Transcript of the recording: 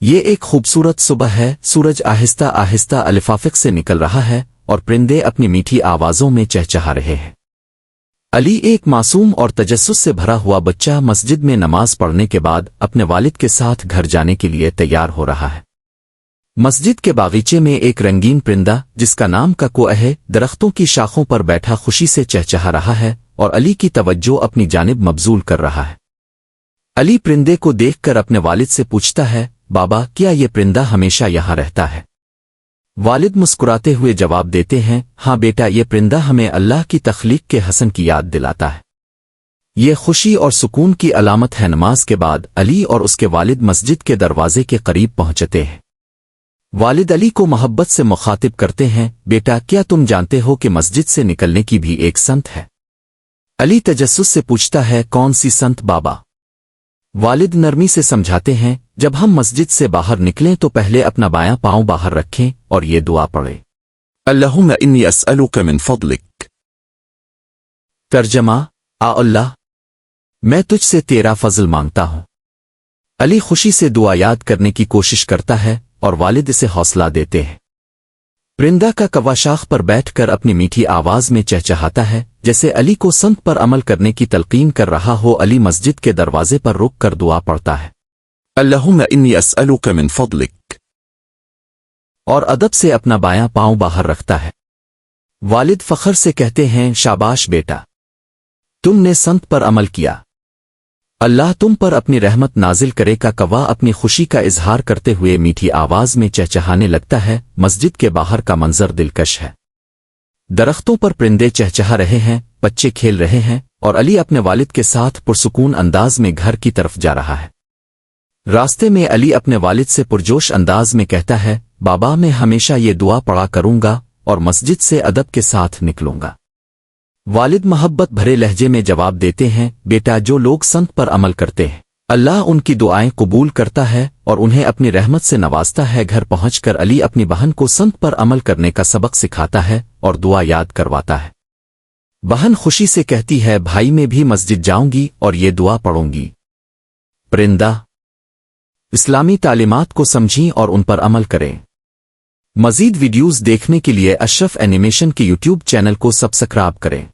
یہ ایک خوبصورت صبح ہے، سورج آہستہ آہستہ الفافق سے نکل رہا ہے اور پرندے اپنی میٹھی آوازوں میں چہچہا رہے ہیں۔ علی ایک معصوم اور تجسس سے بھرا ہوا بچہ مسجد میں نماز پڑھنے کے بعد اپنے والد کے ساتھ گھر جانے کے لیے تیار ہو رہا ہے۔ مسجد کے باغیچے میں ایک رنگین پرندہ جس کا نام ککو ہے درختوں کی شاخوں پر بیٹھا خوشی سے چہچہا رہا ہے اور علی کی توجہ اپنی جانب مبذول کر رہا ہے۔ علی پرندے کو دیکھ کر اپنے والد سے پوچھتا ہے، بابا کیا یہ پرندہ ہمیشہ یہاں رہتا ہے؟ والد مسکراتے ہوئے جواب دیتے ہیں، ہاں بیٹا، یہ پرندہ ہمیں اللہ کی تخلیق کے حسن کی یاد دلاتا ہے۔ یہ خوشی اور سکون کی علامت ہے۔ نماز کے بعد علی اور اس کے والد مسجد کے دروازے کے قریب پہنچتے ہیں۔ والد علی کو محبت سے مخاطب کرتے ہیں، بیٹا کیا تم جانتے ہو کہ مسجد سے نکلنے کی بھی ایک سنت ہے؟ علی تجسس سے پوچھتا ہے، کون سی سنت بابا؟ والد نرمی سے سمجھاتے ہیں، جب ہم مسجد سے باہر نکلیں تو پہلے اپنا بایاں پاؤں باہر رکھیں اور یہ دعا پڑھیں، اللہم انی اسألک من فضلک۔ ترجمہ، اللہ میں تجھ سے تیرا فضل مانگتا ہوں۔ علی خوشی سے دعا یاد کرنے کی کوشش کرتا ہے اور والد اسے حوصلہ دیتے ہیں۔ پرندہ کا کوا شاخ پر بیٹھ کر اپنی میٹھی آواز میں چہچہاتا ہے جیسے علی کو سنت پر عمل کرنے کی تلقین کر رہا ہو۔ علی مسجد کے دروازے پر رک کر دعا پڑھتا ہے، اللہم انی اسألک من فضلک، اور ادب سے اپنا بایاں پاؤں باہر رکھتا ہے۔ والد فخر سے کہتے ہیں، شاباش بیٹا، تم نے سنت پر عمل کیا، اللہ تم پر اپنی رحمت نازل کرے۔ کا کوا اپنی خوشی کا اظہار کرتے ہوئے میٹھی آواز میں چہچہانے لگتا ہے۔ مسجد کے باہر کا منظر دلکش ہے، درختوں پر پرندے چہچہا رہے ہیں، بچے کھیل رہے ہیں اور علی اپنے والد کے ساتھ پرسکون انداز میں گھر کی طرف جا رہا ہے۔ راستے میں علی اپنے والد سے پرجوش انداز میں کہتا ہے، بابا میں ہمیشہ یہ دعا پڑھا کروں گا اور مسجد سے ادب کے ساتھ نکلوں گا۔ والد محبت بھرے لہجے میں جواب دیتے ہیں، بیٹا جو لوگ سنت پر عمل کرتے ہیں اللہ ان کی دعائیں قبول کرتا ہے اور انہیں اپنی رحمت سے نوازتا ہے۔ گھر پہنچ کر علی اپنی بہن کو سنت پر عمل کرنے کا سبق سکھاتا ہے اور دعا یاد کرواتا ہے۔ بہن خوشی سے کہتی ہے، بھائی میں بھی مسجد جاؤں گی اور یہ دعا پڑھوں گی۔ پرندہ اسلامی تعلیمات کو سمجھیں اور ان پر عمل کریں۔ مزید ویڈیوز دیکھنے کے لیے اشرف اینیمیشن کے یوٹیوب چینل کو سبسکرائب کریں۔